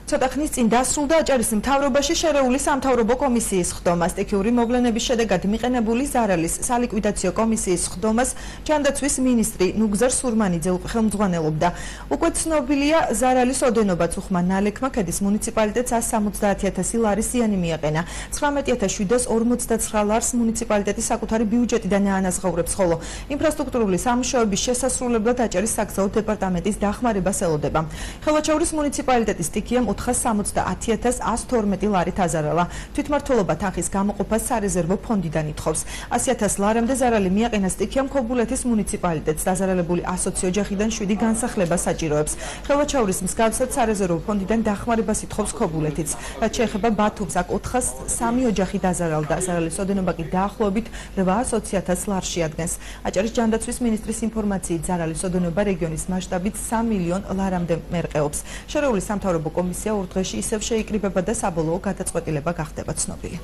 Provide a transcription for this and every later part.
ცოტა ხნის წინ დასრულდა აჭარის მთავრობაში შერეული სამთავრობო კომისიის ხდომა. სტიქიური მოვლენების შედეგად მიყენებული ზარალის სალიკვიდაციო კომისიის ხდომას ჯანდაცვის მინისტრი ნუგზარ სურმანიძე ხელმძღვანელობდა. უკვე ცნობილია ზარალის ოდენობაც უხმა ნალექმა ქედის მუნიციპალიტეტს 170.000 ლარის ზიანი მიაყენა. 19.749 ლარს მუნიციპალიტეტი საკუთარი ბიუჯეტიდან აანაზღაურებს, ხოლო ინფრასტრუქტურული სამუშაოების შესასრულებლად აჭარის საგზაო დეპარტამენტის დახმარებას ელოდება. ხელვაჩაურის მუნიციპალიტეტის სტიქიამ 470.112 ლარით აზარალა. თვითმმართველობა თანხის გამოყოფას სარეზერვო ფონდიდან ითხოვს. 100.000 ლარამდე ზარალი მიაყენა სტიქიამ ქობულეთის მუნიციპალიტეტს. დაზარალებული 120 ოჯახიდან 7 განსახლებას საჭიროებს. ხელვაჩაურის მსგავსად სარეზერვო ფონდიდან დახმარებას ითხოვს ქობულეთიც. რაც შეეხება ბათუმს, აქ 403 ოჯახი დაზარალდა. ზარალის ოდენობა კი დაახლოებით 820.000 ლარს შეადგენს. აჭარის ჯანდაცვის მინისტრის ინფორმაციით ზარალის ოდენობა რეგიონის მასშტაბით 3 მილიონ ლარამდე მერყეობს. შერეული სამთავრობო კომისია ორ დღეში ისევ შეიკრიბება და საბოლოო გადაწყვეტილება გახდება ცნობილი.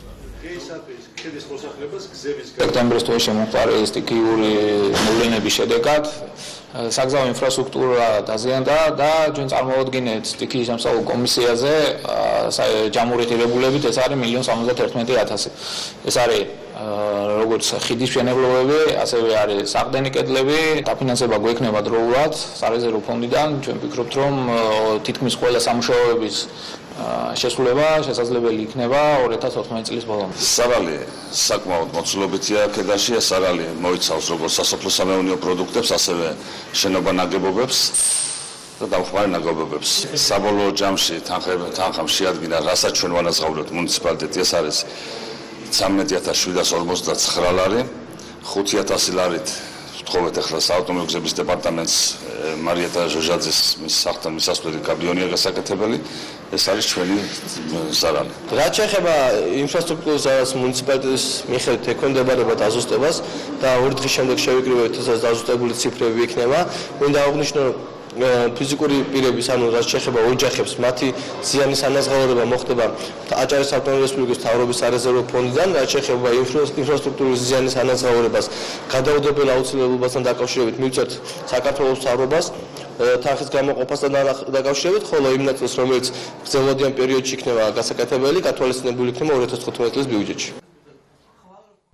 სექტემბრის თვეში მომხდარი სტიქიური მოვლენების შედეგად საგზაო ინფრასტრუქტურა დაზიანდა და ჩვენ წარმოვადგინეთ სტიქიის სამსახურო კომისიაზე ჯამური ღირებულებით, ეს არის 1,71,000. ეს არის როგორც ხიდის მშენებლობები, ასევე არის საყრდენი კედლები, დაფინანსება გვექნება დროულად სარეზერვო ფონდიდან. ჩვენ ვფიქრობთ, რომ თითქმის ყველა სამუშაოების შესრულება შესაძლებელი იქნება 2014 წლის ბოლომდე. ზარალი საკმაოდ მოცულობითია ქედაში, ეს ზარალი მოიცავს როგორც სასოფლო-სამეურნეო პროდუქტებს, ასევე შენობა ნაგებობებს და დამხმარე ნაგებობებს. საბოლოო ჯამში თანხამ შეადგინა, რასაც ჩვენ ვანაზღაურებთ მუნიციპალიტეტი, ეს არის 13.759 ლარი, 5.000 ლარით ვთხოვეთ ახლა საავტომობილო გზების დეპარტამენტს მარიეტა ჟოჟაძის სახლთან მისასვლელი კაბლიონია გასაკეთებელი. ეს არის ჩვენი ზარალი. რაც შეეხება ინფრასტრუქტურის ზარალს მუნიციპალიტეტის მიხედვით ექვემდებარება დაზუსტებას და ორი დღის შემდეგ შევიკრიბებთ, თუნდაც დაზუსტებული ციფრები იქნება. მინდა აღვნიშნო, რომ ფიზიკური პირების, ანუ რაც შეეხება ოჯახებს, მათი ზიანის ანაზღაურება მოხდება აჭარის ავტონომიური რესპუბლიკის მთავრობის სარეზერვო ფონდიდან. რაც შეეხება ინფრასტრუქტურის ზიანის ანაზღაურებას, გადაუდებელ აუცილებლობასთან დაკავშირებით მივწერთ საქართველოს მთავრობას თანხის გამოყოფასთან დაკავშირებით, ხოლო იმ ნაწილს, რომელიც გრძელვადიან პერიოდში იქნება გასაკეთებელი, გათვალისწინებული იქნება 2015 წლის ბიუჯეტში.